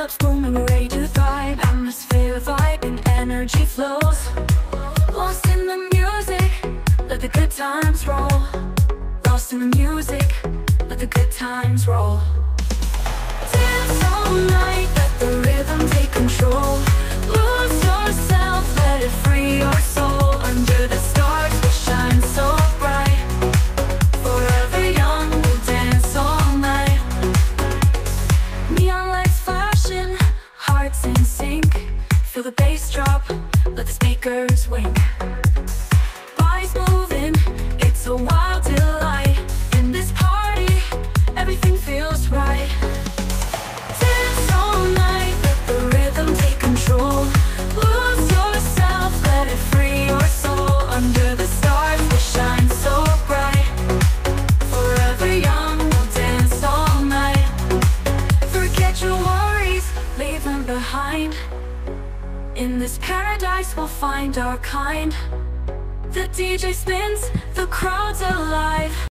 clubs booming, ready to thrive. Atmosphere vibe and energy flows. Lost in the music, let the good times roll. Lost in the music, let the good times roll. Dance all night, let the rhythm take control. Lose yourself, let it free your soul. Under the stars we shine so bright. Forever young, we'll dance all night. Neon lights flashing, hearts in sync. Feel the bass drop, let the speakers wink. Bodies moving, it's a wild delight. In this party, everything feels right. Dance all night, let the rhythm take control. Lose yourself, let it free your soul. Under the stars we shine so bright. Forever young, we'll dance all night. Forget your worries, leave them behind. In this paradise we'll find our kind. The DJ spins, the crowd's alive.